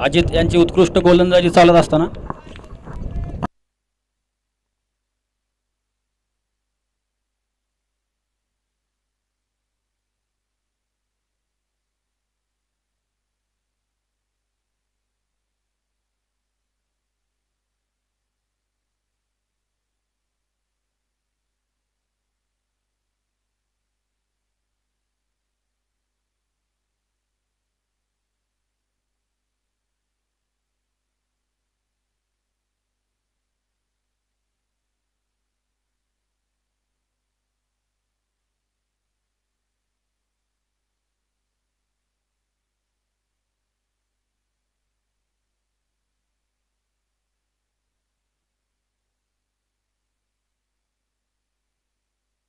अजित यांची उत्कृष्ट गोलंदाजी चालत असताना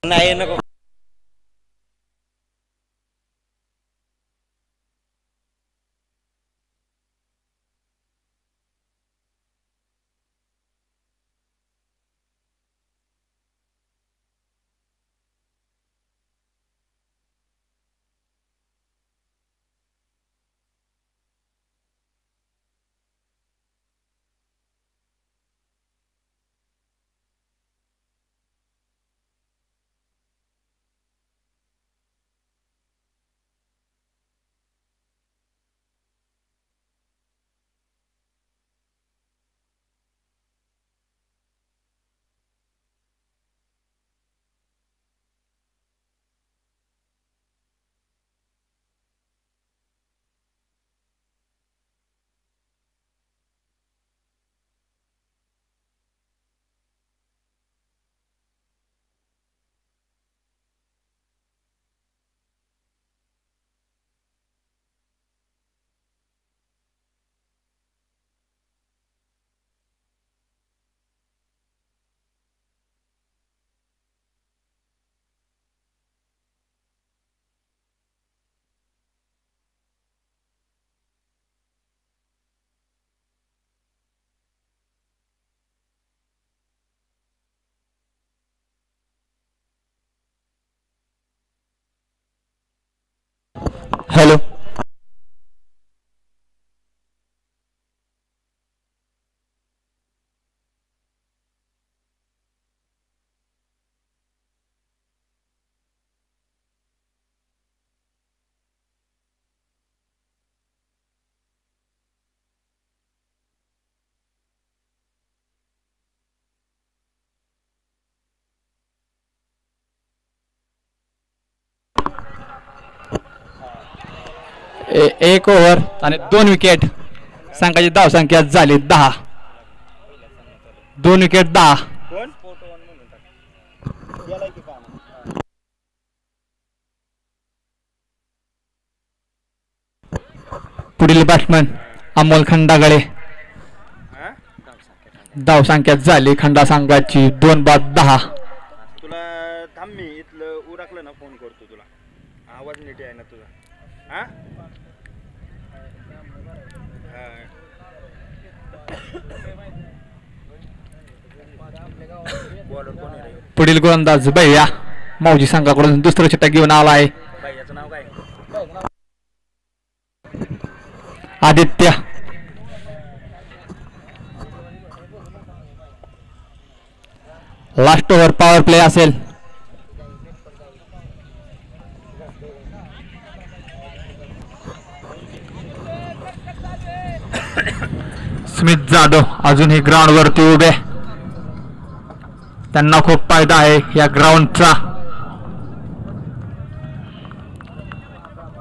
नाही नको. हॅलो. एक ओव्हर आणि 2 विकेट. संघाची धावसंख्या झाली 10. 2 विकेट 10. पुढील बॅट्समन अमोल खंडागळे. धावसंख्या झाली खंडा संघाची 2 बाद 10. तुला थांब मी इथलं उरकलं ना फोन करतो तुला. आवाज नीट आहे ना तुझा. हा पुढील गोलंदाज भैया मौजी संघाकडून दुसरं षटक घेऊन आला आहे. याचं नाव काय? Aditya. Last over power play असेल. स्मिथ जाधव अजूनही ग्राउंड वरती उभे. त्यांना खूप फायदा आहे या ग्राउंडचा.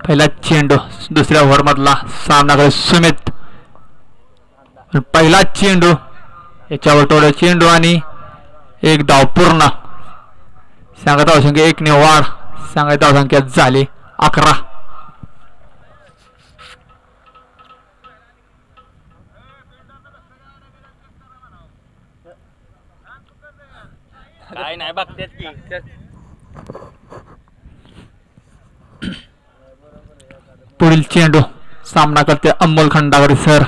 पहिला चेंडू दुसऱ्या ओव्हर मधला सामना सुमित. पहिला चेंडू याच्यावर थोडं चेंडू आणि 1 धाव पूर्ण. सांगा धावसंख्या 1 ने वाढ. सांगा धावसंख्या झाली 11. काय नाही बघतेत की. पुढील चेंडू सामना करते अमोल खंडागळे सर.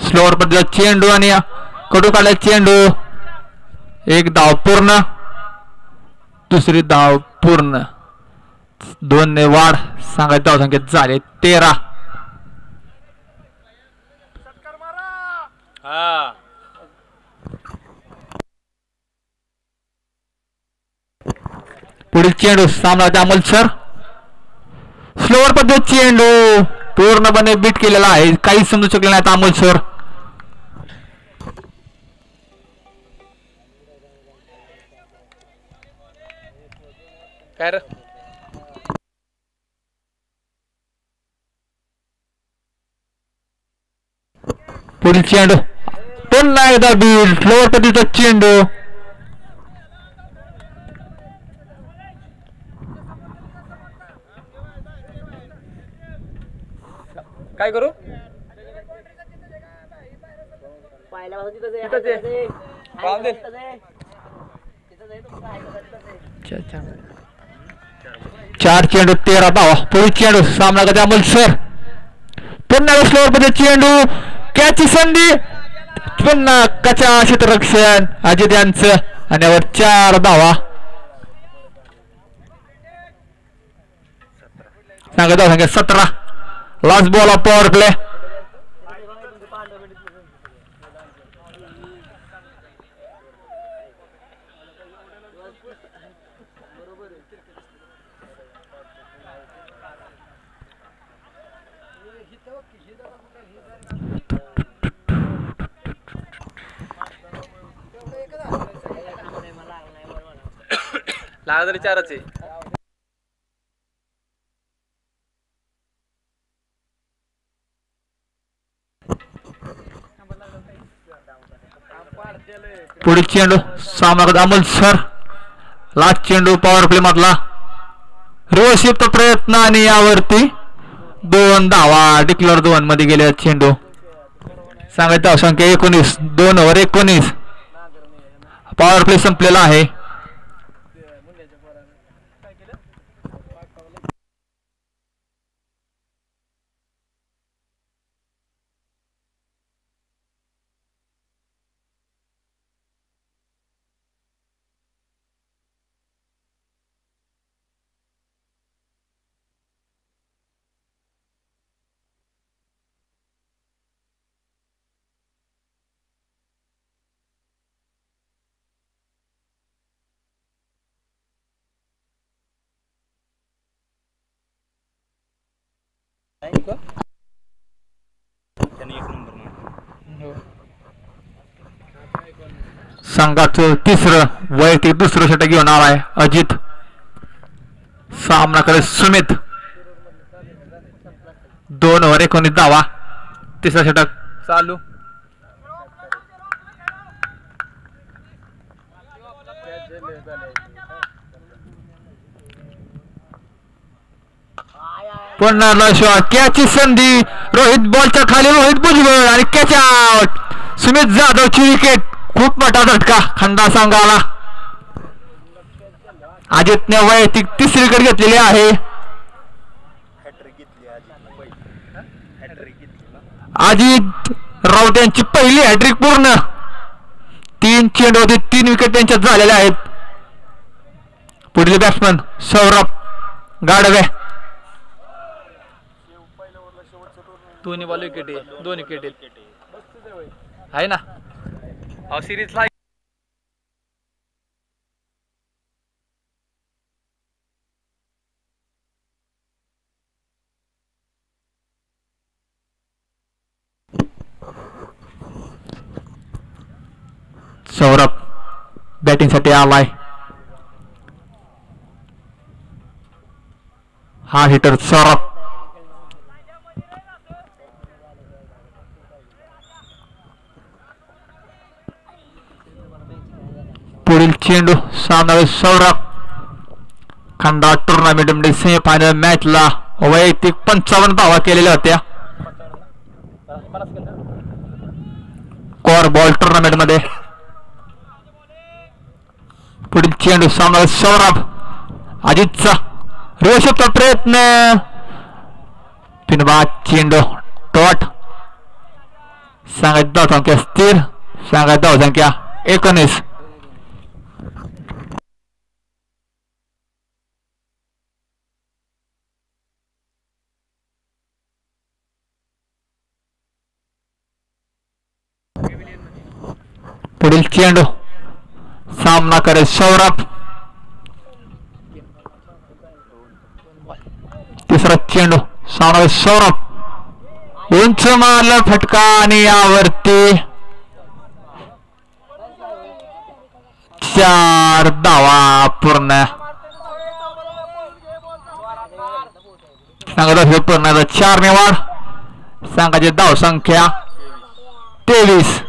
स्लोअर पद्धतीचा चेंडू आणि कडू काढला चेंडू. 1 धाव पूर्ण. दुसरी धाव पूर्ण. 2 ने वाढ सांगायची धावसंख्या झाले 13. पुढील चेंडू सामना अमोल सर स्लोअर पद्धत चेंडू पूर्णपणे बीट केलेला आहे काही समजू शकले नाही अमोल सर. काय पुढील चेंडू पुन्हा एकदा बीट स्लोअर पद्धतीचा चेंडू काय करू 4 चेंडू 13 धावा. पुढील चेंडू सामना करते अमोल सर पुन्हा स्लोअर पद्धत चेंडू कॅची संधी पुन्हा कचा क्षेत्ररक्षण अजित यांचं आणि यावर 4 धावा. सांगा धावसंख्या 17. Last ball of power play. लागला तरी 4च आहे. पुढील चेंडू सामना अमोल सर लास्ट चेंडू पॉवर प्ले मधला रोषिप्त प्रयत्न आणि यावरती 2 धावा डिक्लेअर 2 मध्ये गेले चेंडू. सांगायचं धावसंख्या 19 2 ओव्हर 19 पॉवर प्ले संपलेला आहे. संघाचं तिसरं वैयक्तिक दुसरं षटक घेऊन आलाय अजित. सामना करे सुमित 2 ओव्हर 19 धावा. तिसरा षटक चालू. पुन्हा कॅची संधी रोहित बॉलच्या खाली रोहित भुजबळ आणि कॅच आउट. सुमित जाधवची विकेट खूप मोठा झटका खंडा संघाला. अजितने वैयक्तिक तिसरी विकेट घेतलेली आहे. अजित राऊत यांची पहिली हॅट्रिक पूर्ण. 3 चेंडूमध्ये 3 विकेट त्यांच्यात झालेल्या आहेत. पुढील बॅट्समन सौरभ गाडवे. दोन्ही बॉल विकेट आहे. 2 विकेट आहे ना सिरीजला. सौरभ बॅटिंग साठी आलाय. हा हिटर सौरभ. पुढील चेंडू सामना सौरभ. खंडा टुर्नामेंट मध्ये सेमीफायनल मॅचला वैयक्तिक 55 धावा केलेल्या होत्या. कोर बॉल टुर्नामेंट मध्ये. पुढील चेंडू सामना सौरभ. अजितचा रोषचा प्रयत्न पिनबाद चेंडू टॉट. सांगायची धावसंख्या स्थिर. सांगायची धावसंख्या 19. पुढील चेंडू सामना करेल सौरभ. तिसरा चेंडू सामना सौरभ. उंच मारला फटका आणि यावरती 4 धावा पूर्ण. संघाचा पूर्ण 4 ने वाढ. संघाची धाव संख्या 23.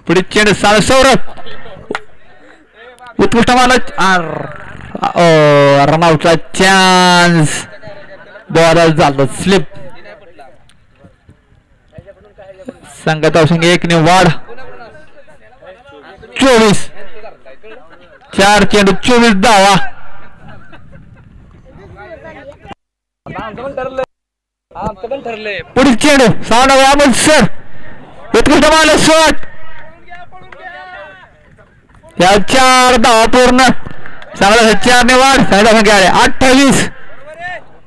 पुढे चेंडू सौरभ. उत्कृष्ट मारला. रनआउटचा चान्स. बॉल झालं स्लिप. संघाचा संख्या 1 ने वाढ. 24. 4 चेंडू 24 धावा. पुढील चेंडू सामना अमोल सर. उत्कृष्ट मारला शॉट. या 4 धावा पूर्ण. चांगला 4 ने वाढ. संघाचा संख्या 28.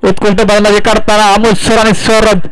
उत्कृष्ट बलंदाजी करताना अमोल सर आणि सौरभ.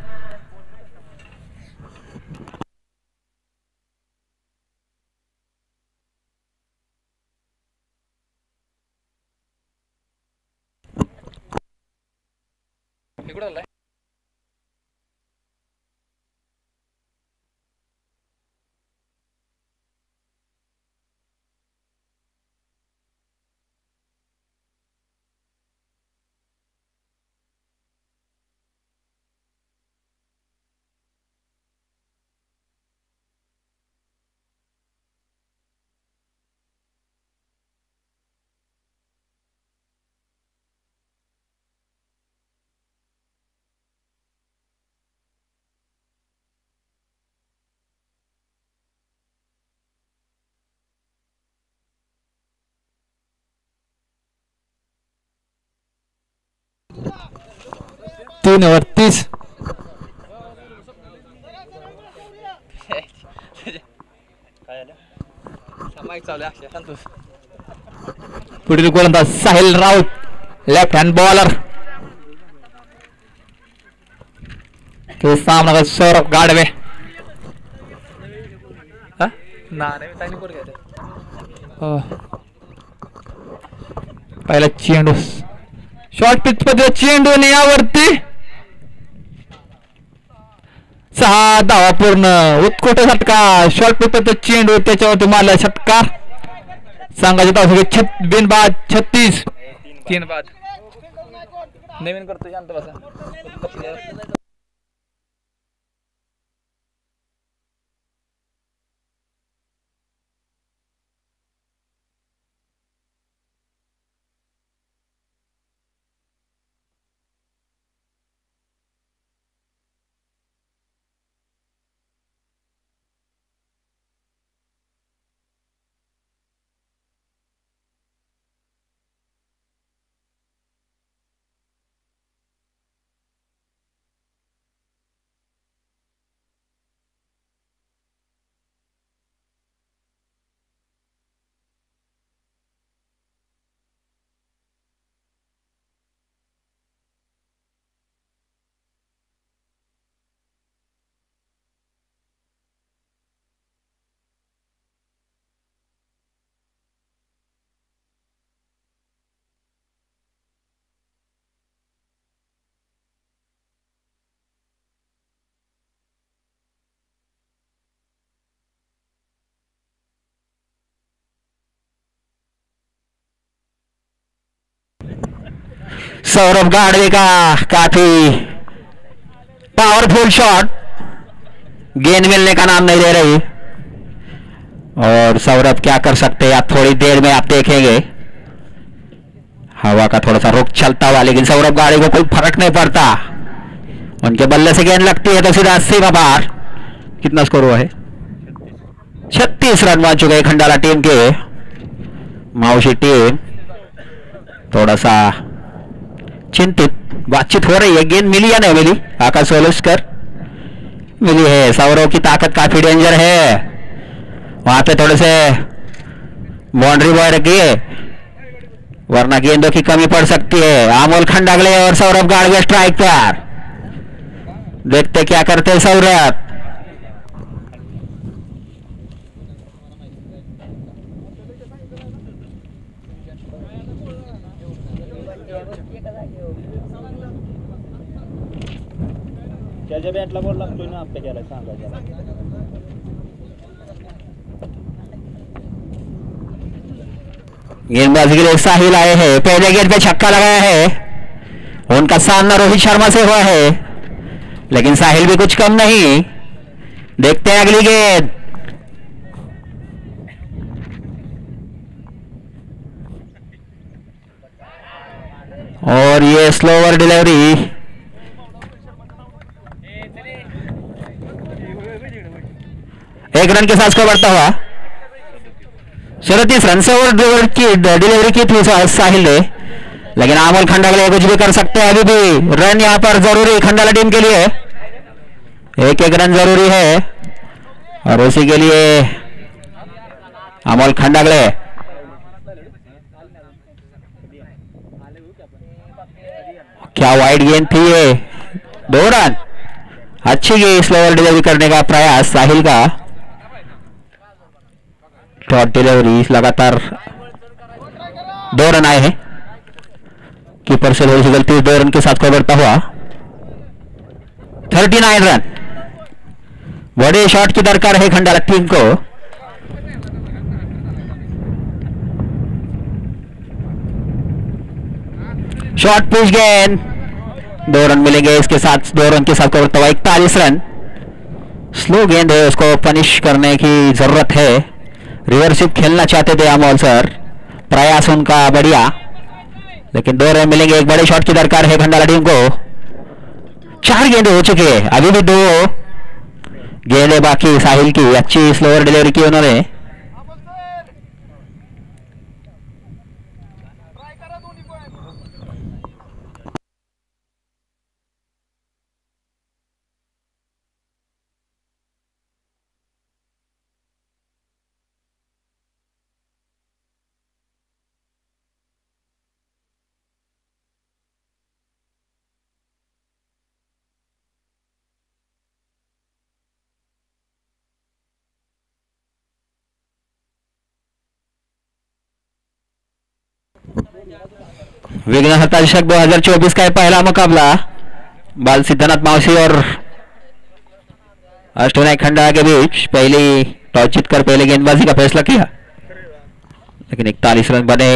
तीन ओव्हर 30. पुढील गोलंदाज Sahil Raut. Left hand bowler. तो सामना सौरभ गाडवे. पहिला चेंडू शॉर्ट पिच मध्ये चेंडू आणि यावरती 6 धावा पूर्ण. उत्कृष्ट षटका. शॉर्ट पिच मध्ये चेंडू त्याच्यावरती मारला षटकार. संघाची धाव बिनबाद 36. 3 बाद. नवीन करतो शांत बसा. सौरभ गाडवे का काफी पावरफुल शॉट. गेंद मिलने का नाम नहीं ले रही. और सौरभ क्या कर सकते हैं आप थोड़ी देर में आप देखेंगे. हवा का थोड़ा सा रुख चलता हुआ, लेकिन सौरभ गाड़ी को कोई फर्क नहीं पड़ता. उनके बल्ले से गेंद लगती है तो सीधा 80 में बाहर. कितना स्कोर हुआ है? 36 रन बन चुके हैं खंडाला टीम के. माउशी टीम थोड़ा सा चिंतित. बातचीत हो रही है, गेंद मिली या नहीं मिली? आकाश सोलस्कर मिली है। सौरव की ताकत काफी डेंजर है, वहां पे थोड़े से बाउंड्री बॉय रखिए वरना गेंदों की कमी पड़ सकती है। अमोल खंडागले और सौरभ गाड़वे स्ट्राइक पर, देखते क्या करते हैं सौरभ। त्याच्या बॅटला बॉल लागतोय ना आपल्या गेला सांगा जरा. गेंदबाजी के लिए साहिल आए हैं, पहले गेंद पे छक्का लगाया है, उनका सामना रोहित शर्मा से हुआ है, लेकिन साहिल भी कुछ कम नहीं। देखते हैं अगली गेंद, और ये स्लोवर डिलीवरी, एक रन के साथ स्कोर बढ़ता हुआ। 37 रन से और डिलीवरी की थी साहिल ने, लेकिन अमोल खंडागले कुछ भी कर सकते हैं। अभी भी रन यहां पर जरूरी खंडाला टीम के लिए, एक एक रन जरूरी है और उसी के लिए अमोल खंडागले क्या वाइड गेंद थी ये, 2 रन। अच्छी गई स्लोअर डिलीवरी करने का प्रयास साहिल का, शॉर्ट डिलीवरी, लगातार 2 रन आए हैं। कीपर से थोड़ी सी गलती, 2 रन के साथ को बढ़ता हुआ 39 रन। बड़े शॉट की दरकार है खंडाला टीम को। शॉर्ट पिच गेंद, 2 रन मिलेंगे इसके साथ, 2 रन के साथ को बढ़ता हुआ 41 रन। स्लो गेंद है, उसको पनिश करने की जरूरत है। रिवर्सिप खेलना चाहते थे अमोल सर, प्रयास उनका बढ़िया, लेकिन 2 रन मिलेंगे। एक बड़े शॉट की दरकार है खंडाला टीम को। 4 गेंदें हो चुकी है, अभी भी 2 गेंदें बाकी साहिल की। अच्छी स्लोअर डिलीवरी की उन्होंने। विघ्नहर्ता चषक 2024 का पहला मुकाबला बाल सिद्धनाथ मावसी और अष्टविनायक खंडा के बीच। पहली टॉस जीतकर पहले गेंदबाजी का फैसला किया, लेकिन 41 रन बने।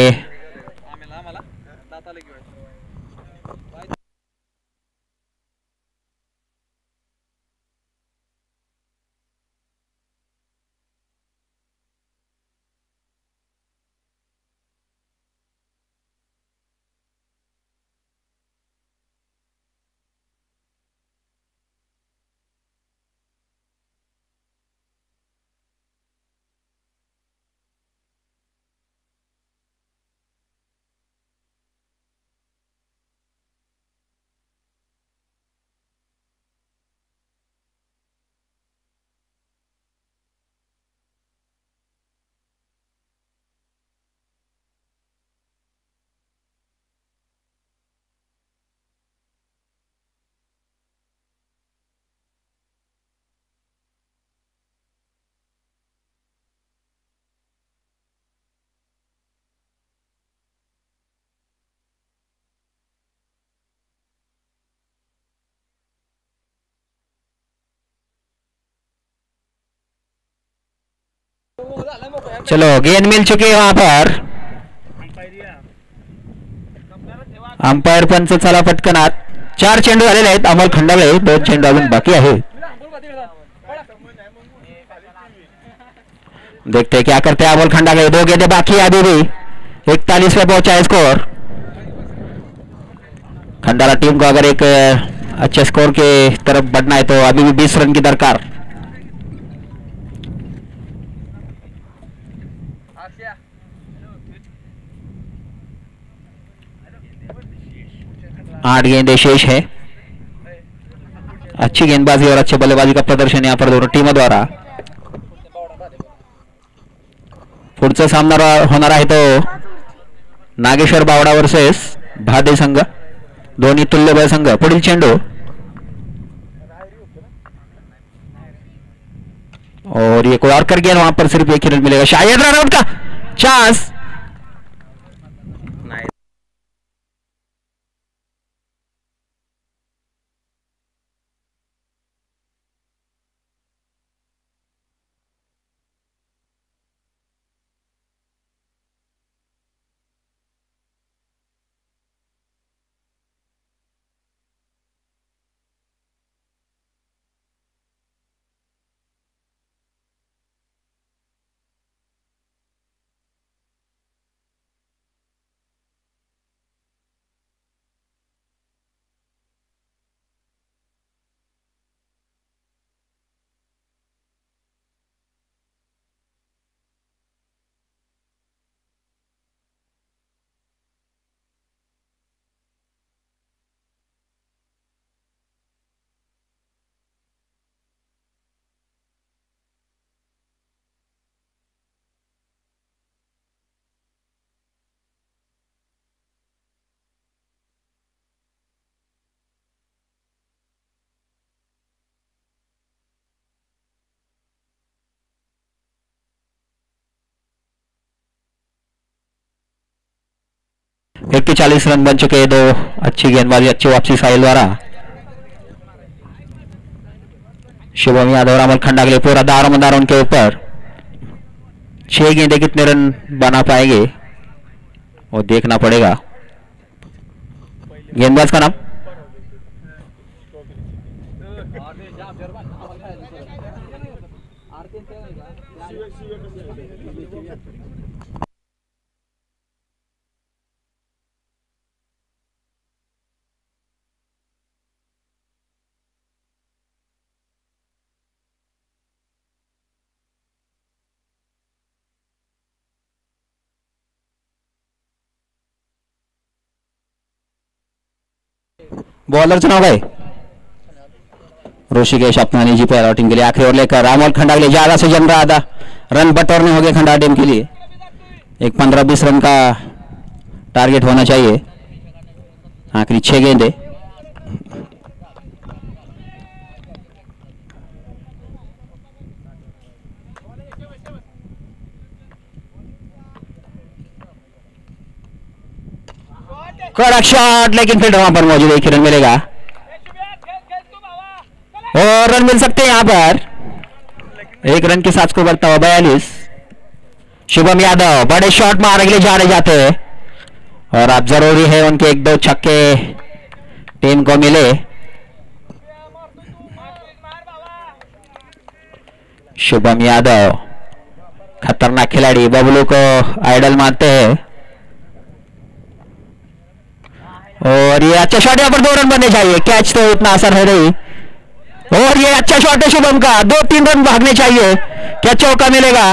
चलो गेंद मिल चुकी है वहां पर, अंपायर पंच चला पटकनात। 4 चेंडू झालेले आहेत अमोल खंडागळे, 2 चेंडू अजून बाकी आहे। देखते क्या करते हैं अमोल खंडागळे, 2 गेंदें बाकी है अभी भी। 41 पे पहुंचा है स्कोर। खंडाला टीम को अगर एक अच्छे स्कोर के तरफ बढ़ना है तो अभी भी 20 रन की दरकार। 8 गेंदें शेष है। अच्छी गेंदबाजी और अच्छे बल्लेबाजी का प्रदर्शन यहाँ पर दोनों टीमों द्वारा। पुढचा सामना होणार आहे तो नागेश्वर बावडा वर्सेस भादे संघ, दोन्ही तुल्यबळ संघ। पुढील चेंडू और ये कोई और कर गया, वहां पर सिर्फ एक ही रन मिलेगा, शायद रन आउट का चांस। एक पे 40 रन बन चुके हैं। दो अच्छी गेंदबाजी, अच्छी वापसी साहिल द्वारा। शुभम यादव और अमल खंडागले पूरा दारोमदार उनके ऊपर। 6 गेंदे कितने रन बना पाएंगे वो देखना पड़ेगा। गेंदबाज का नाम बॉलर चुनाव गए ऋषिकेश अपनानी जी पे बैटिंग के लिए। आखिरी ओवर लेकर अमोल खंडागले ज्यादा से जम रहा था, रन बटोरने हो गए खंडागले टीम के लिए। एक 15-20 रन का टारगेट होना चाहिए। आखिरी 6 गेंदे। कड़क शॉट, लेकिन फील्डर वहां पर मौजूद, एक ही रन मिलेगा और रन मिल सकते हैं यहां पर। 1 रन के साथ को बढ़ता हुआ 42। शुभम यादव बड़े शॉट मारने के लिए जाते हैं और अब जरूरी है उनके 1-2 छक्के टीम को मिले। शुभम यादव खतरनाक खिलाड़ी, बबलू को आइडल मानते हैं और ये अच्छा शॉट, यहां पर 2 रन बनने चाहिए। कैच तो इतना असर है नहीं और ये अच्छा शॉट है शुभम का, 2-3 रन भागने चाहिए, क्या चौका मिलेगा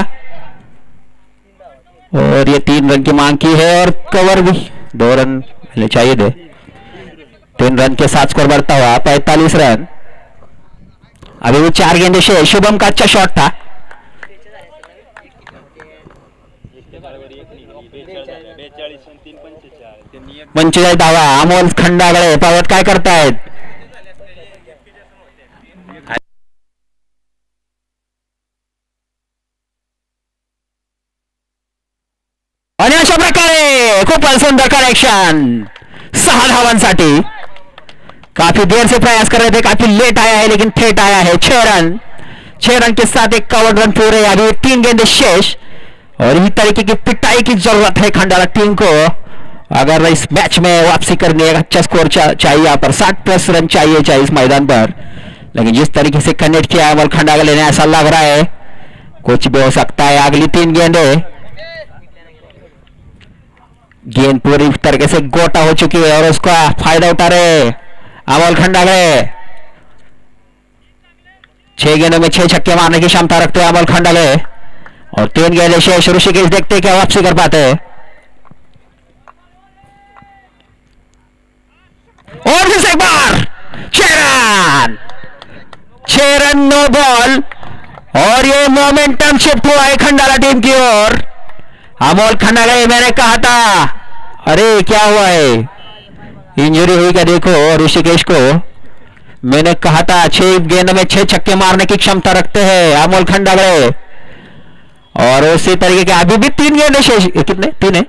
और ये 3 रन की मांग की है और कवर भी 2 रन मिलने चाहिए थे। 3 रन के साथ स्कोर बढ़ता हुआ 45 रन। अभी भी 4 गेंदे शेष। शुभम का अच्छा शॉट था, 45 धावा। अमोल खंडागळे पावत काय करतायत, आणि अशा प्रकारे खूप सुंदर कनेक्शन 6 धावांसाठी। काफी देर से प्रयास कर रहे थे, काफी लेट आया है लेकिन ठेठ आया है। 6 रन, 6 रन के साथ 51 रन पूरे। अभी 3 गेंदे शेष और इसी तरीके की पिटाई की जरूरत है खंडाला टीम को अगर इस मैच में वापसी करनी है। अच्छा स्कोर चाहिए यहाँ पर, 60+ रन चाहिए इस मैदान पर। लेकिन जिस तरीके से कनेक्ट किया अमोल खंडागले ने, ऐसा लग रहा है कुछ भी हो सकता है। अगली 3 गेंदे, गेंद पूरी तरीके से गोटा हो चुकी है और उसका फायदा उठा रहे अमोल खंडागले। 6 गेंदों में 6 छक्के मारने की क्षमता रखते हैं अमोल खंडागले और 3 गेंदे शेष। ऋषिकेश देखते क्या वापसी कर पाते हैं। और फिर से एक बार 6 रन 9 बॉल और ये मोमेंटम शिफ्ट हुआ है खंडाला टीम की ओर। अमोल खंडागड़े, मैंने कहा था, अरे क्या हुआ है, इंजरी हुई क्या देखो ऋषिकेश को। मैंने कहा था 6 गेंद में 6 छक्के मारने की क्षमता रखते हैं अमोल खंडागड़े, और उसी तरीके के अभी भी 3 गेंद शेष, कितने 3 है,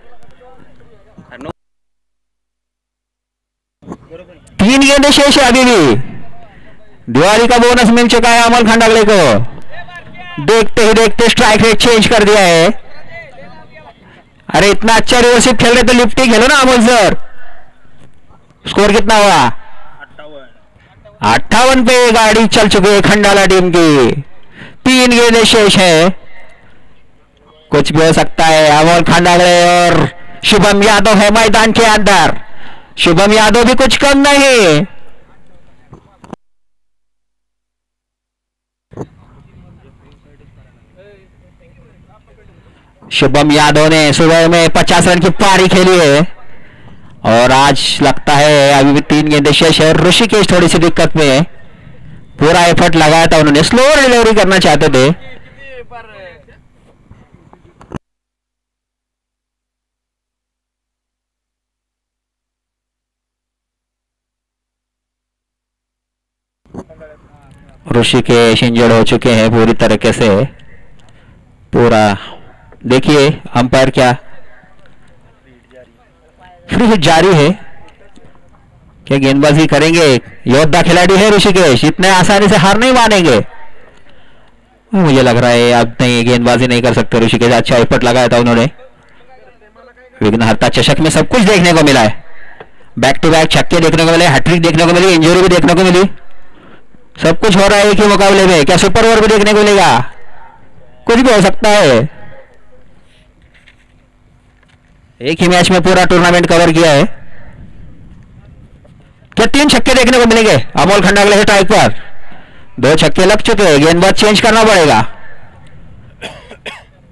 3 गेंद शेष है अभी भी। दिवाली का बोनस मिल चुका है अमोल खंडागड़े को। देखते ही देखते स्ट्राइक रेट चेंज कर दिया है। अरे इतना अच्छा रिवर्सिव खेल रहे तो लिफ्टी खेलो ना अमोल सर। स्कोर कितना हुआ? 58 पे गाड़ी चल चुकी है खंडाला टीम की। 3 गेंदें शेष है, कुछ भी हो सकता है। अमोल खंडागड़े और शुभम यादव है मैदान के अंदर। शुभम यादव भी कुछ कम नहीं। शुभम यादव ने सुबह में 50 रन की पारी खेली है और आज लगता है अभी भी 3 गेंदें शेष है। ऋषिकेश थोड़ी सी दिक्कत में है, पूरा एफर्ट लगाया था उन्होंने, स्लो डिलीवरी करना चाहते थे। ऋषिकेश इंजर्ड हो चुके हैं पूरी तरीके से। पूरा देखिए अंपायर क्या, फ्री हिट जारी है, क्या गेंदबाजी करेंगे? योद्धा खिलाड़ी है ऋषिकेश, इतने आसानी से हार नहीं मानेंगे। मुझे लग रहा है अब नहीं, गेंदबाजी नहीं कर सकते ऋषिकेश। अच्छा एफर्ट लगाया था उन्होंने। विघ्नहर्ता चषक में सब कुछ देखने को मिला है, बैक टू बैक छक्के देखने को मिले, हैट्रिक देखने को मिली, इंजरी भी देखने को मिली, सब कुछ हो रहा है एक ही मुकाबले में। क्या सुपर ओवर भी देखने को मिलेगा? कुछ भी हो सकता है। एक ही मैच में पूरा टूर्नामेंट कवर किया है। क्या 3 छक्के देखने को मिलेंगे अमोल खंडागड़े के स्ट्राइक पर? 2 छक्के लग चुके हैं, गेंदबाज चेंज करना पड़ेगा।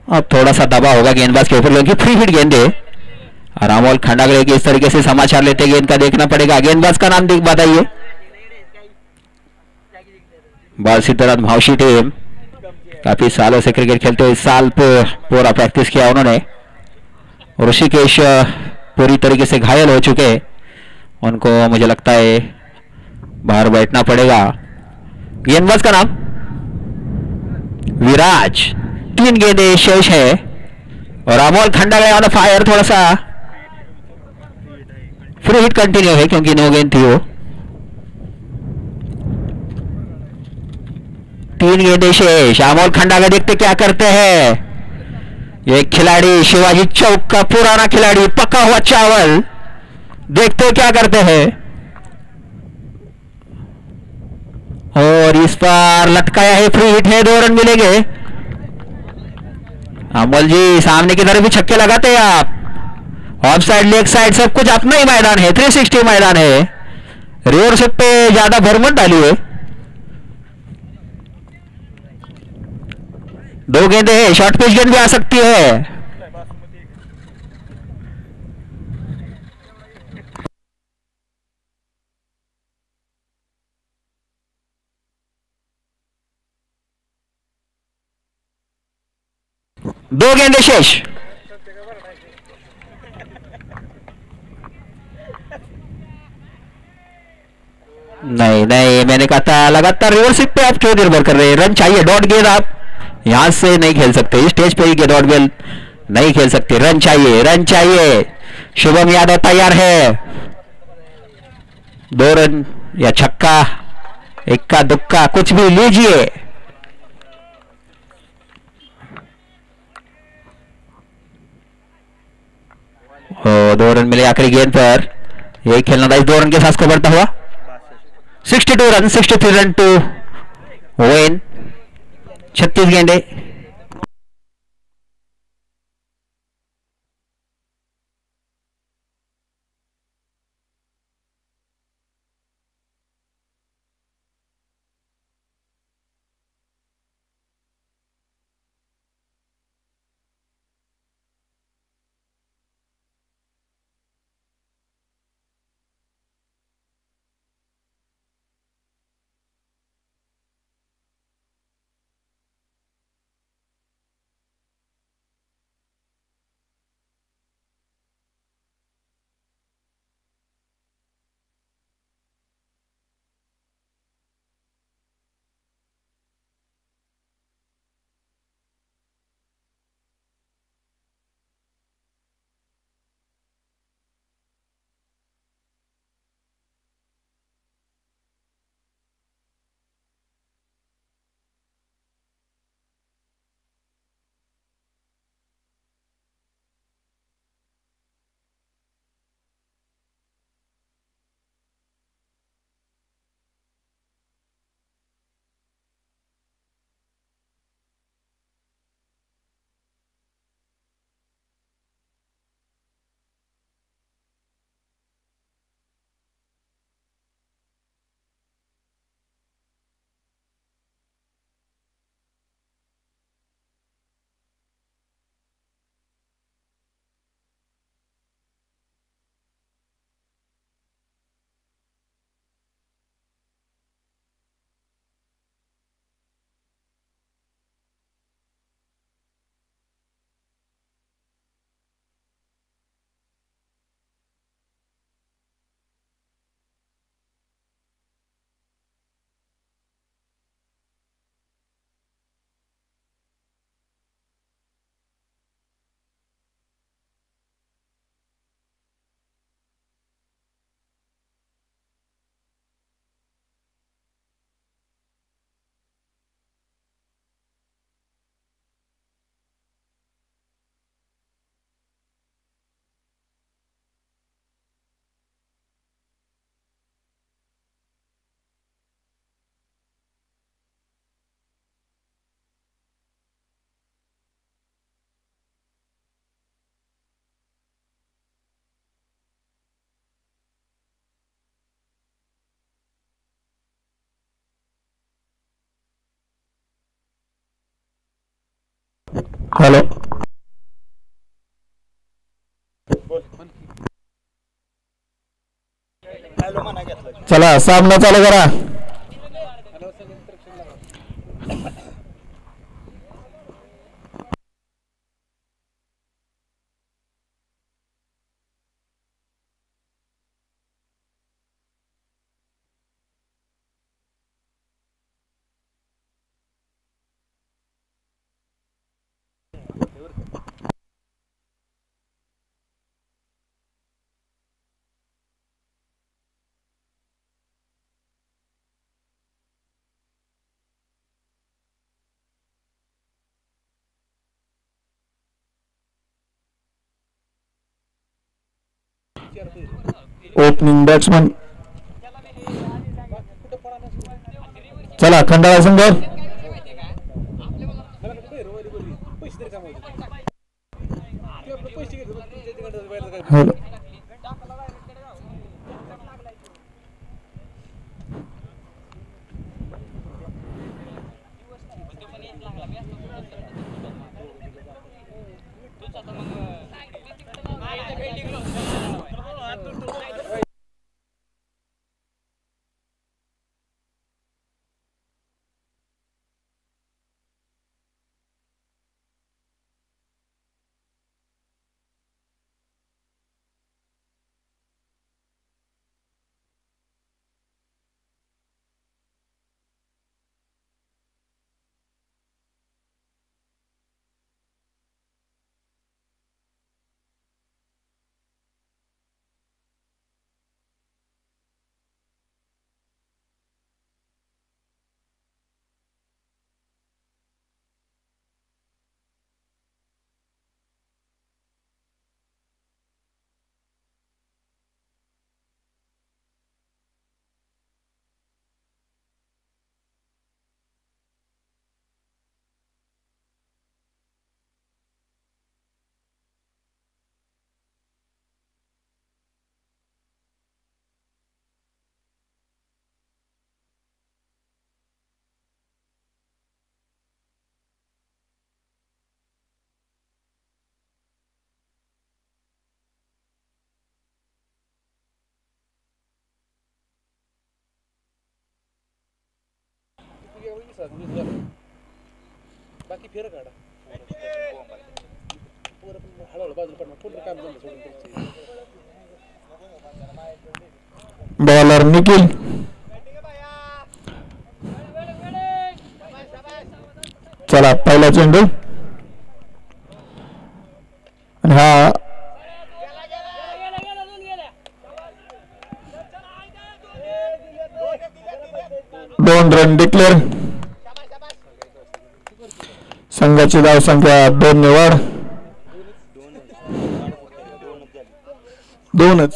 अब थोड़ा सा दबाव होगा गेंदबाज के ऊपर क्योंकि फ्री हिट गेंद है और अमोल खंडागड़े की इस तरीके से समाचार लेते गेंद का देखना पड़ेगा। गेंदबाज का नाम बताइए। बाल सिद्धनाथ भावशी टीम, काफी सालों से क्रिकेट खेलते हुए इस साल पूरा प्रैक्टिस किया उन्होंने। ऋषिकेश पूरी तरीके से घायल हो चुके, उनको मुझे लगता है बाहर बैठना पड़ेगा। गेंदबाज का नाम विराज। 3 गेंदें शेष है और अमोल खंडागड़े ऑन फायर। थोड़ा सा फ्री हिट कंटिन्यू है क्योंकि 9 गेंद थी वो। 3 गेंदें शेष। अमोल खंडागड़े देखते क्या करते हैं। ये खिलाड़ी शिवाजी चौक का पुराना खिलाड़ी, पका हुआ चावल, देखते क्या करते हैं। और इस बार लटकाया है, फ्री हिट है, 2 रन मिलेंगे। अमोल जी सामने की तरफ भी छक्के लगाते हैं आप। ऑफ साइड, लेग साइड सब कुछ अपना ही मैदान है, 360 मैदान है। रिवर सेट पे ज्यादा भर मत डालिए। 2 गेंदें है, शॉर्ट पिच गेंद भी आ सकती है। दो गेंदें शेष। नहीं नहीं, मैंने कहा था लगातार रिवर्सिप पे आप क्यों निर्भर कर रहे हैं? रन चाहिए, डॉट गेंद आप यहां से नहीं खेल सकते, इस स्टेज पे ही डॉट गेंद नहीं खेल सकते। रन चाहिए, रन चाहिए। शुभम यादव तैयार है। 2 रन या छक्का, इक्का दुक्का कुछ भी लीजिए। ओ 2 रन मिले आखिरी गेंद पर। यही खेलना था, इस 2 रन के साथ को बढ़ता हुआ 62 रन, 63 रन टू विन। 36 गेंदे। हॅलो. चला सामना चालू करा. Opening batsman. चला खंडाळा संघ. हॅलो. बाकी फेर काढा हळूहळू बाजूला पडणार पूर्ण काम झालं सोडून. बॉलर निखिल. चला पहिला चेंडू आणि हा 2 रन डिक्लेअर. संघाची धाव संख्या 2 ने वाढ. 2च.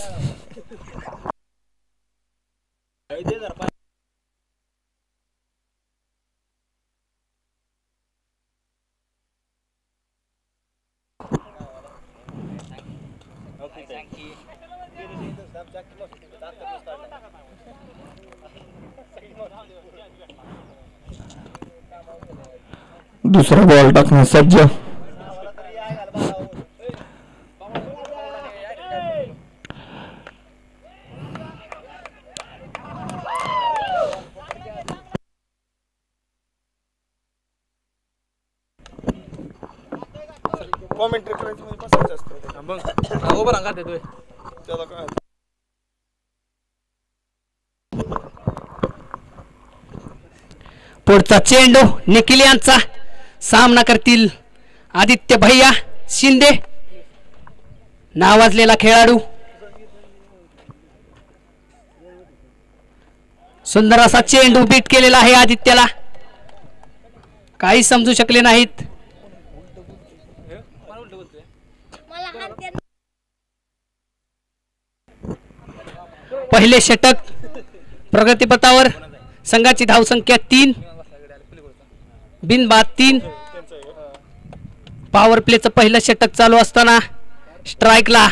दुसरा बॉल टाकण्यास सज्ज. कॉमेंट्री करायचं म्हणजे बसायचं असतं. मग उभं राहा का ते त्याला काय पुढचा चेंडू निखिल यांचा. सामना करतील आदित्य भैया शिंदे, नावाजलेला खेळाडू. सुंदर असा चेंडू बीट केलेला आहे आदित्यला. काही समजू शकले नाहीत. पहिले षटक प्रगतीपथावर. संघाची धावसंख्या 3, बिनबाद 3. पॉवर प्लेचं पहिलं षटक चालू असताना स्ट्राईकला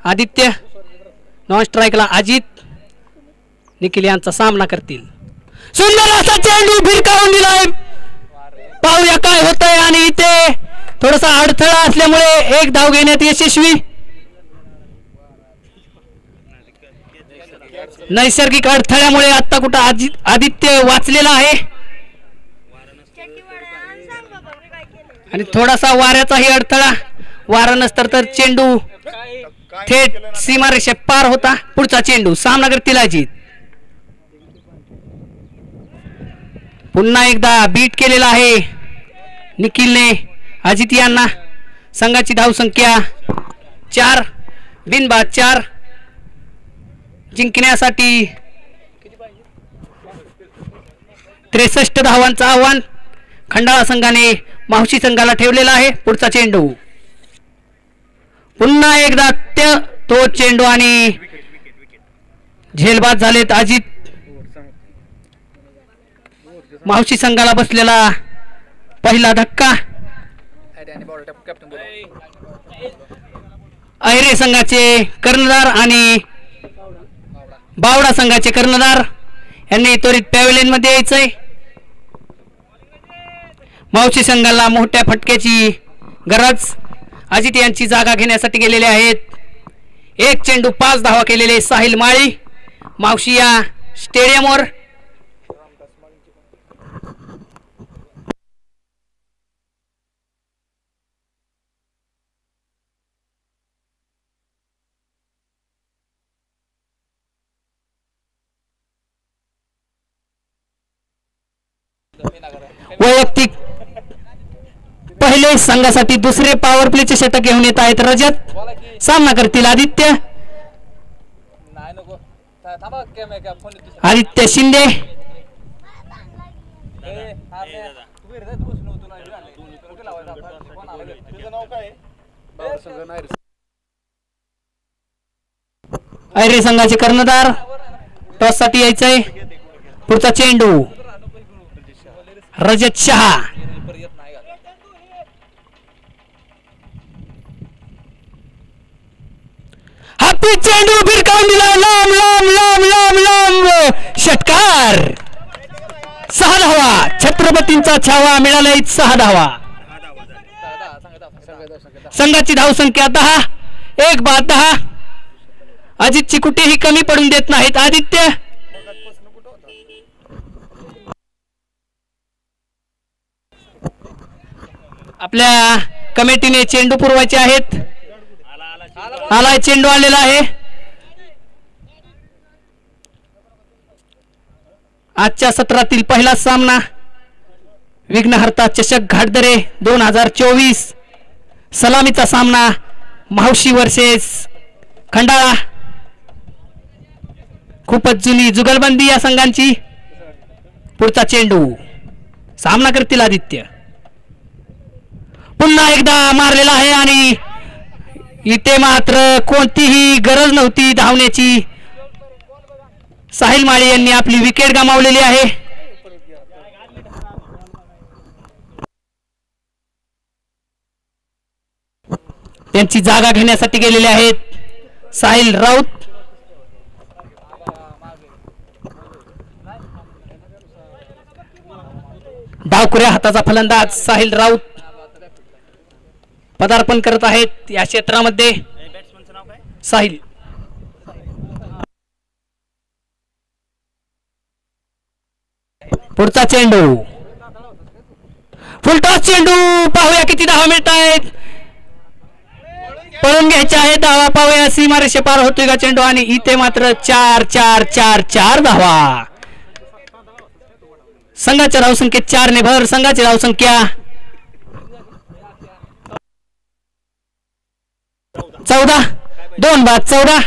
आदित्य, नॉन स्ट्राईकला अजित. निखिल यांचा सामना करतील. सुंदर असा चेंडू भिरकावून दिलाय. पाहूया काय होतंय. आणि इथे थोडासा अडथळा असल्यामुळे एक धाव घेण्यात यशस्वी. नैसर्गिक अडथळ्यामुळे आता कुठं आदित्य वाचलेला आहे आणि थोडासा वाऱ्याचाही अडथळा. वारा नसतर तर चेंडू थेट सीमारेषे पार होता. पुढचा चेंडू सामना करतील अजित. पुन्हा एकदा बीट केलेला आहे निखिलने अजित यांना. संघाची धावसंख्या 4 बिनबाद 4. जिंकण्यासाठी 63 धावांचं आव्हान खंडाळा संघाने मावशी संघाला ठेवलेला आहे. पुढचा चेंडू पुन्हा एकदा तो चेंडू आणि झेलबाद झालेत अजित. मावशी संघाला बसलेला पहिला धक्का. अहिरे संघाचे कर्णधार आणि बावडा संघाचे कर्णधार यांनी त्वरित पॅव्हेलियन मध्ये यायचंय. मावशी संघाला मोठ्या फटक्याची गरज. अजित यांची जागा घेण्यासाठी गेलेले आहेत. एक चेंडू 5 धावा केलेले साहिल माळी मावशी या स्टेडियमवर. वैयक्तिक पहिले संघासाठी दुसरे पॉवर प्लेचे षटक घेऊन येत आहेत रजत. सामना करतील आदित्य. आदित्य शिंदे अहिरे संघाचे कर्णधार. टॉस साठी यायचंय. पुढचा चेंडू रजत शहा. हाती चेंडू भिरकावून दिला. लांब लांब लांब लांब लांब षटकार. 6 धावा. छत्रपतींचा छावा मिळाला 6 धावा. संघाची धावसंख्या 10. 1 बाद 10. अजितची कुठेही कमी पडून देत नाहीत आदित्य. आपल्या कमिटीने चेंडू पुरवायचे आहेत. आलाय चेंडू आलेला आहे. आजच्या सत्रातील पहिला सामना विघ्नहर्ता चषक घाटदरे 2024 सलामीचा सामना मावशी वर्सेस खंडाळा. खूपच जुनी जुगलबंदी या संघांची. पुढचा चेंडू सामना करतील आदित्य. पुन्हा एकदा मारलेला आहे आणि इथे मात्र कोणतीही गरज नव्हती धावण्याची. साहिल माळी यांनी आपली विकेट गमावलेली आहे. त्यांची जागा घेण्यासाठी गेलेले आहेत साहिल राऊत. डावखुऱ्या हाताचा फलंदाज साहिल राऊत पदार्पण करत आहेत या क्षेत्रामध्ये. साहिल पुढचा चेंडू फुलटॉस चेंडू. पाहूया किती धावा मिळत आहेत. पळून घ्यायच्या आहेत धावा. पाहूया सीमारेषे पार होतोय का चेंडू आणि इथे मात्र 4 4 4 4 धावा. संघाच्या धावसंख्येत 4 ने भर. संघाची धावसंख्या 14. 2 बाद 14.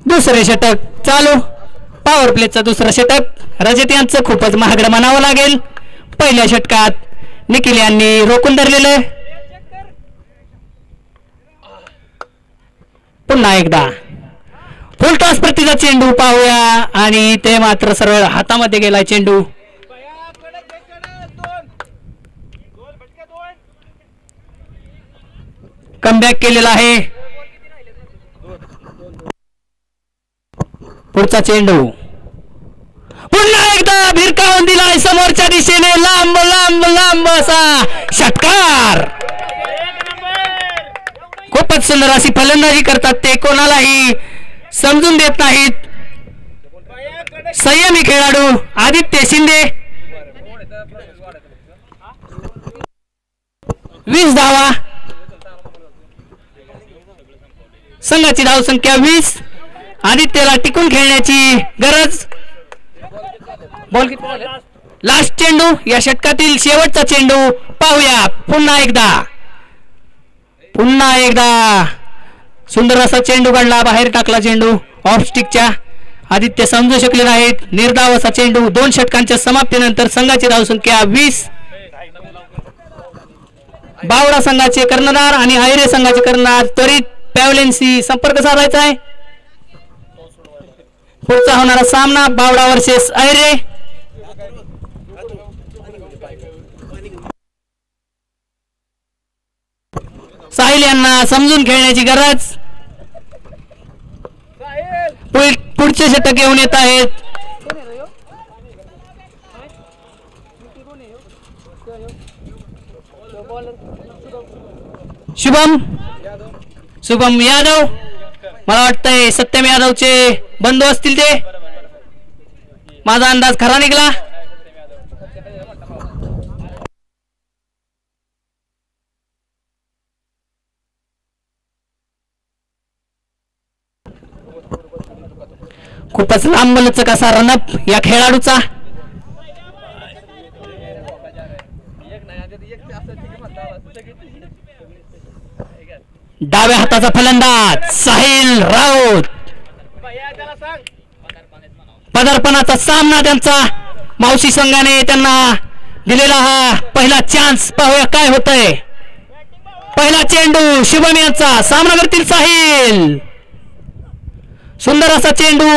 दुसरे षटक चालू. पॉवर प्लेचं दुसरं षटक रजत यांचं खूपच महागडं म्हणावं लागेल. पहिल्या षटकात निखिल यांनी रोखून धरलेलं. पुन्हा एकदा फुलटॉस प्रतीचा चेंडू पाहूया आणि ते मात्र सरळ हातामध्ये गेलाय चेंडू. कमबॅक केलेला आहे. पुढचा चेंडू पुन्हा एकदा भिरकावून लावून दिलाय समोरच्या दिशेने लांब लांब लांब असा षटकार. खूपच सुंदर अशी फलंदाजी करतात ते, कोणालाही समजून देत नाहीत. संयमी खेळाडू आदित्य शिंदे. 20 धावा. संघाची धावसंख्या 20. आदित्यला टिकून खेळण्याची गरज. बॉल लास्ट चेंडू, या षटकातील शेवटचा चेंडू पाहूया पुन्हा एकदा सुंदर असा चेंडू काढला, बाहेर टाकला चेंडू ऑफ स्टिकच्या. आदित्य समजू शकले नाहीत. निर्धाव असा चेंडू. 2 षटकांच्या समाप्तीनंतर संघाची धावसंख्या 20. बावडा संघाचे कर्णधार आणि आयरे संघाचे कर्णधार त्वरित पॅव्हलियनशी संपर्क साधायचा आहे. पुढचा होणारा सामना बावडा वर्सेस आयरे. साहिल यांना समजून खेळण्याची गरज. पुढचे षटक येऊन येत आहेत. शुभम यादव. मला वाटतंय सत्यम यादवचे बंधू असतील ते. माझा अंदाज खरा निघाला. खूपच लांब लचक असा रनअप या खेळाडूचा. डाव्या हाताचा फलंदाज साहिल राऊत. पदार्पणाचा सामना त्यांचा. मावशी संघाने त्यांना दिलेला हा पहिला चान्स. पाहूया काय होतंय. पहिला चेंडू शुभम यांचा. सामना करतील साहिल. सुंदर असा चेंडू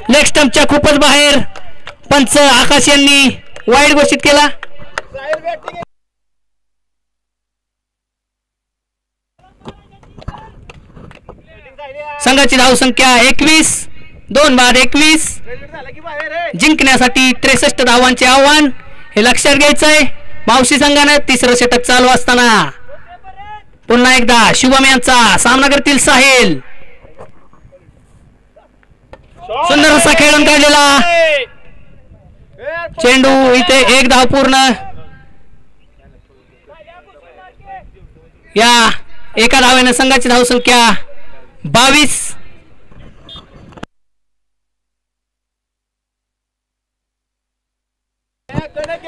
लेग स्टंपच्या खूपच बाहेर. पंच आकाश यांनी वाईड घोषित केला. संघाची धावसंख्या 21. 2 बाद 21. जिंकण्यासाठी 63 धावांचे आव्हान हे लक्षात घ्यायचंय. मावशी संघाने तिसरं षटक चालू असताना पुन्हा एकदा शुभम यांचा सामना करतील साहिल. सुंदर असा खेळून काढलेला चेंडू. इथे 1 धाव पूर्ण. या एका धावेने संघाची धावसंख्या 22.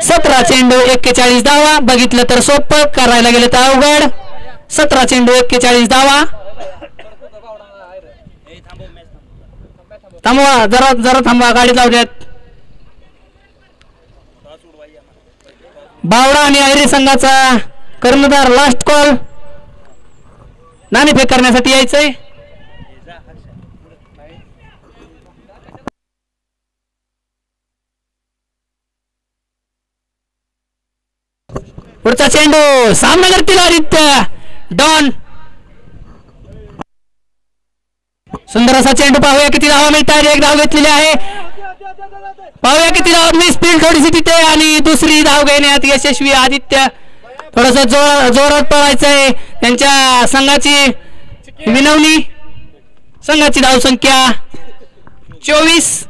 सतरा चेंडू 41 धावा. बघितलं तर सोपं, करायला गेलं तर अवघड. 17 चेंडू 41 धावा. थांबवा जरा थांबवा, गाडी लावू द्यात. बावडा आणि आयरे संघाचा कर्णधार लास्ट कॉल. नाणेफेक करण्यासाठी यायचंय. पुढचा चेंडू. सामना करतील आदित्य डॉन. सुंदर असा चेंडू. पाहूया किती धावा मिळतात. 1 धाव घेतलेली आहे. पाहूया किती धाव. मिस फील्ड थोडीशी तिथे आणि दुसरी धाव घेण्यात यशस्वी आदित्य. थोडस जोरात पळायचंय. त्यांच्या संघाची विनवणी. संघाची धावसंख्या 24.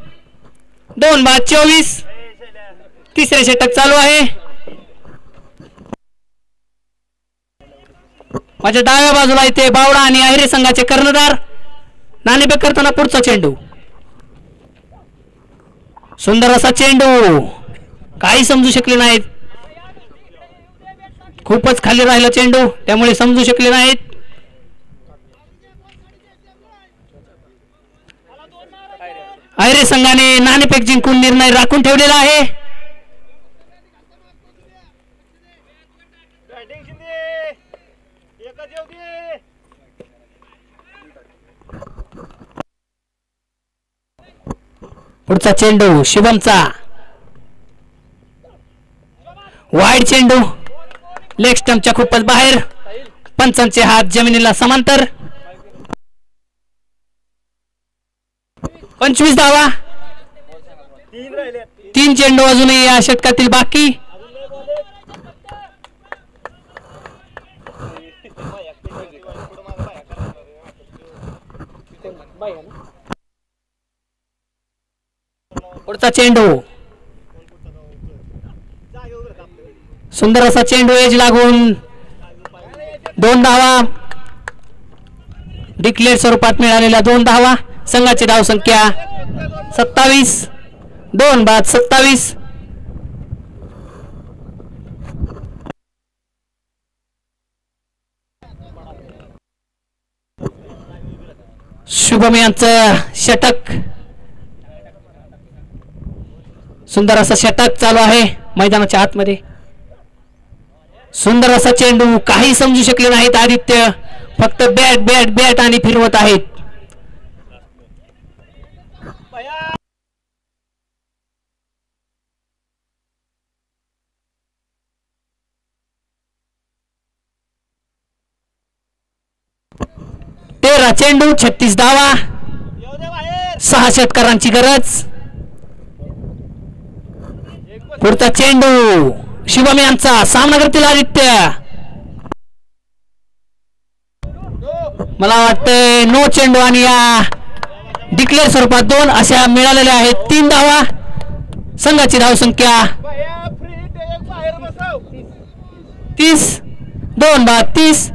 2 बाद 24. तिसरे षटक चालू आहे. माझ्या डाव्या बाजूला इथे बावडा आणि आहिरे संघाचे कर्णधार. नाणेफेक करताना पुढचा चेंडू. सुंदर असा चेंडू. काही समजू शकले नाहीत. खूपच खाली राहिला चेंडू, त्यामुळे समजू शकले नाहीत. आयरे संघाने नाणेफेक जिंकून निर्णय राखून ठेवलेला आहे. पुढचा चेंडू शुभमचा. वाईड चेंडू लेग स्टंपच्या खूपच बाहेर. पंचांचे हात जमिनीला समांतर. 25 धावा. 3 चेंडू अजूनही या षटकातील बाकी. पुढचा चेंडू सुंदर असा चेंडू एज लागून 2 धावा. डिक्लेअर स्वरूपात मिळालेल्या 2 धावा. संघाची धाव संख्या 27. 2 बाद 27. शुभम यांचं षटक. सुंदर असा षटक चालू आहे मैदानाच्या आतमध्ये. सुंदर असा चेंडू. काही समजू शकले नाहीत आदित्य. फक्त बॅट बॅट बॅट आणि फिरवत आहेत. तेरा चेंडू 36 धावा. 6 षटकारांची गरज. पुढचा चेंडू शुभम यांचा. सामना करतील आदित्य. मला वाटतंय नो चेंडू आणि या डिक्लेअर स्वरूपात 2 अशा मिळालेल्या आहेत. 3 धावा. संघाची धाव संख्या 30. 2 बाद 30.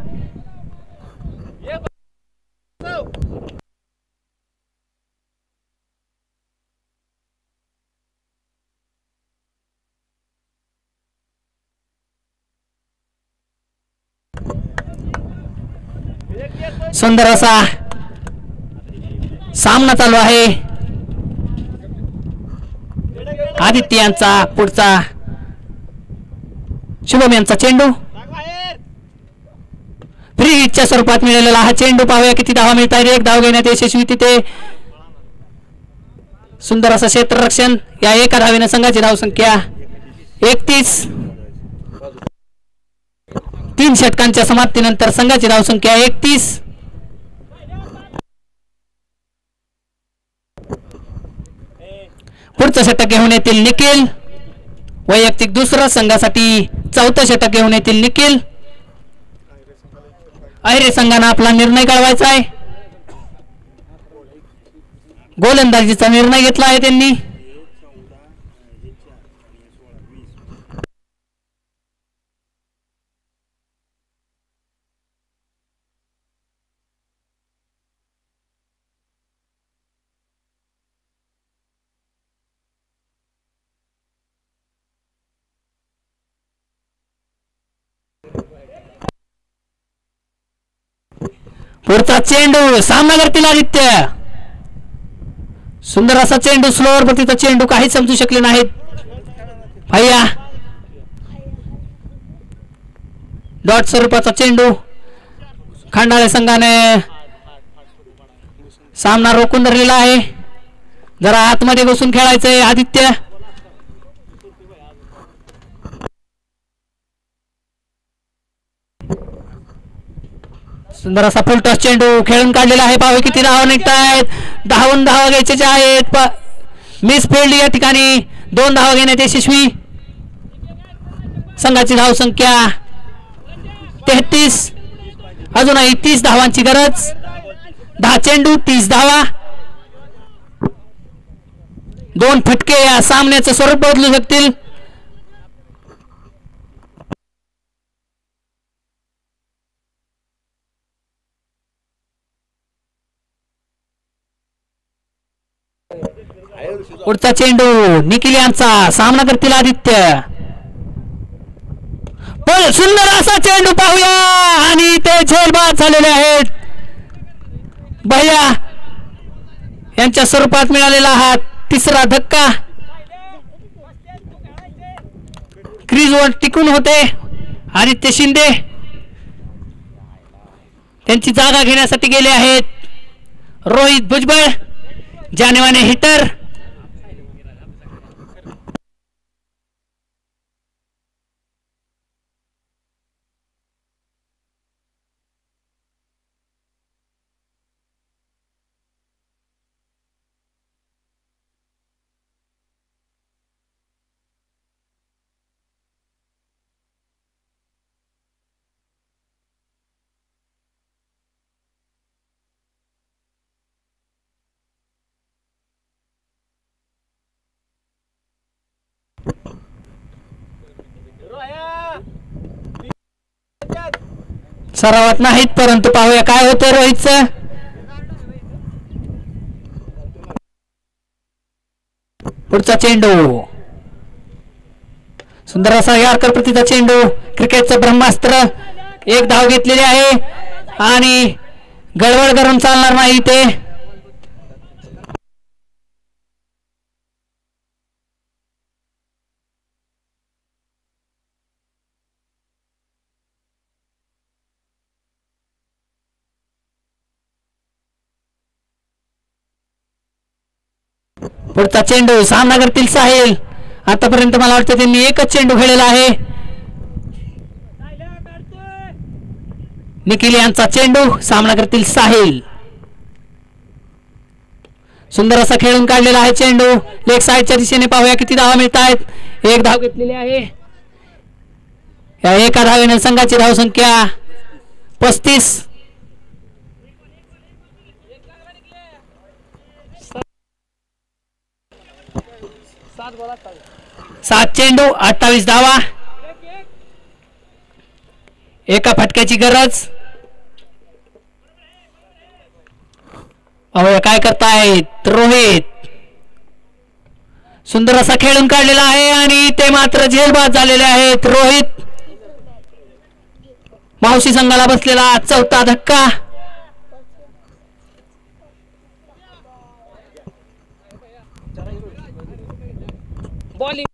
सुंदर असा सामना चालू आहे. आदित्य यांचा पुढचा शुभम यांचा चेंडू. फ्री हिटच्या स्वरूपात मिळालेला हा चेंडू. पाहूया किती धावा मिळत आहेत. 1 धाव घेण्यात यशस्वी तिथे. सुंदर असं क्षेत्ररक्षण. या एका धावेने संघाची धाव संख्या 31. 3 षटकांच्या समाप्तीनंतर संघाची धाव संख्या 31. पुढचं षटक घेऊन येतील निखिल. वैयक्तिक दुसरं. संघासाठी 4थं षटक घेऊन येतील निखिल. अहिरे संघानं आपला निर्णय कळवायचा आहे. गोलंदाजीचा निर्णय घेतला आहे त्यांनी. पुढचा चेंडू. सामना करतील आदित्य. सुंदर असा चेंडू. स्लोअर गतीचा चेंडू. काही समजू शकले नाहीत भैया. डॉट स्वरूपाचा चेंडू. खंडाळे संघाने सामना रोखून धरलेला आहे. जरा आतमध्ये घुसून खेळायचंय आदित्य. सुंदर असा फुलटॉस चेंडू खेळून काढलेला आहे. पाहू किती धावा निघत आहेत. 10 धावा घ्यायचे आहेत. मिस फील्ड या ठिकाणी 2 धावा घेण्यात यशस्वी. संघाची धाव संख्या 33. अजूनही 30 धावांची गरज. 10 चेंडू 30 धावा. 2 फटके या सामन्याचं स्वरूप बदलू शकतील. पुढचा चेंडू निखिल यांचा. सामना करतील आदित्य. पण सुंदर असा चेंडू पाहूया आणि ते झेलबाद झालेले आहेत. भैया यांच्या स्वरूपात मिळालेला हा 3रा धक्का. क्रीजवर टिकून होते आदित्य शिंदे. त्यांची जागा घेण्यासाठी गेले आहेत रोहित भुजबळ. जानेवाने हिटर. सरावात नाहीत, परंतु पाहूया काय होतं रोहितचं. पुढचा चेंडू सुंदर असा यारकर प्रतीचा चेंडू, क्रिकेटचं ब्रह्मास्त्र. एक धाव घेतलेली आहे आणि गडबड करून चालणार नाही ते. पुढचा चेंडू सामना करतील साहिल. आतापर्यंत मला वाटतं त्यांनी एकच चेंडू खेळलेला आहे. निखिल यांचा चेंडू, सामना करतील साहिल. सुंदर असा खेळून काढलेला आहे चेंडू. लेग साईडच्या दिशेने पाहूया किती धावा मिळत आहेत. एक धाव घेतलेली आहे. या एका धावेने संघाची धावसंख्या 35. 7 चेंडू 28 धावा. एका फटक्याची गरज. काय करतायत रोहित. सुंदर असा खेळून काढलेला आहे आणि ते मात्र झेलबाद झालेले आहेत रोहित. मावशी संघाला बसलेला चौथा धक्का. बॉलिंग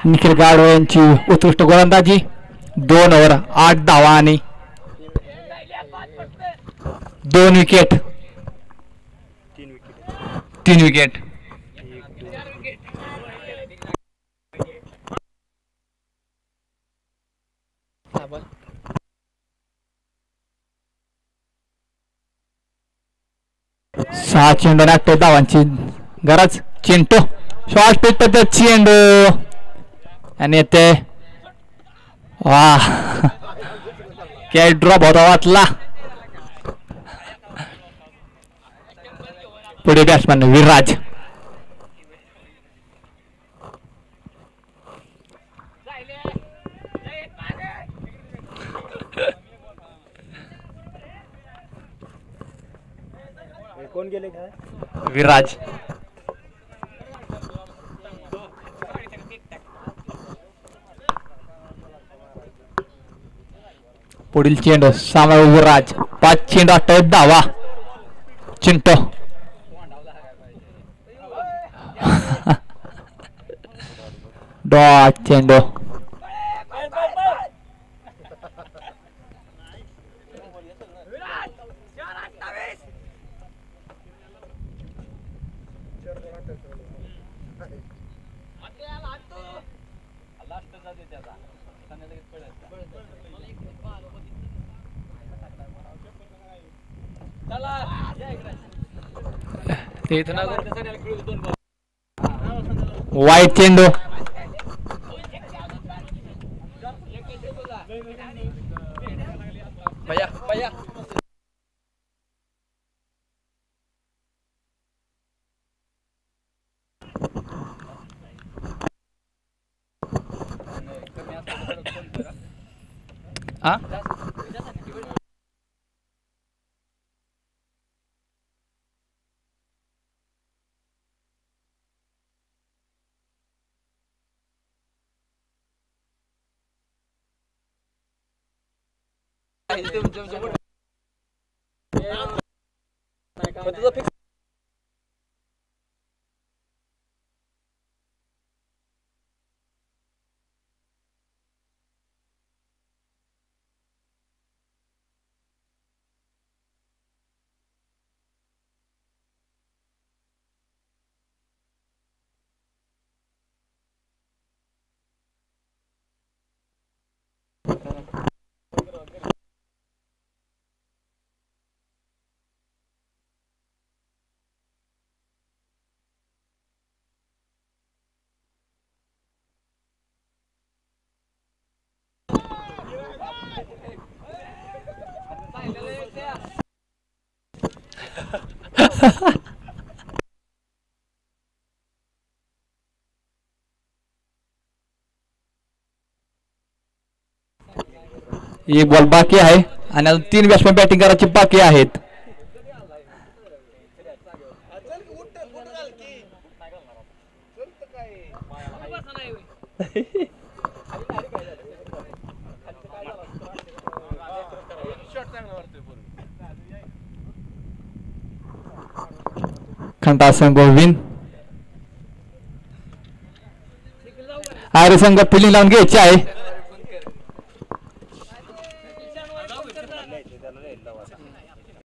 निखिल गाडवे यांची उत्कृष्ट गोलंदाजी. 2 ओव्हर 8 धावा आणि 2 विकेट. 3 विकेट. सहा चेंडू 8 धावांची गरज. चिंटू शॉर्ट पिच पद्धत चेंडू आणि येते. वा काय ड्रॉप होता वाचला. पुढे बॅट्समॅन विराज. कोण गेले काय विराज. पुढील चेंडू सामना विराज. 5 चेंडू 28 धावा. चिंटू डॉट चेंडू. वाईट चेंडू. पण तुझा फिक्स एक बॉल बाकी आहे आणि अजून 3 बॅट्समॅन बॅटिंग करायची बाकी आहेत. खंडा संघ विन. आर्य संघ फिलिंग लावून घ्यायची आहे.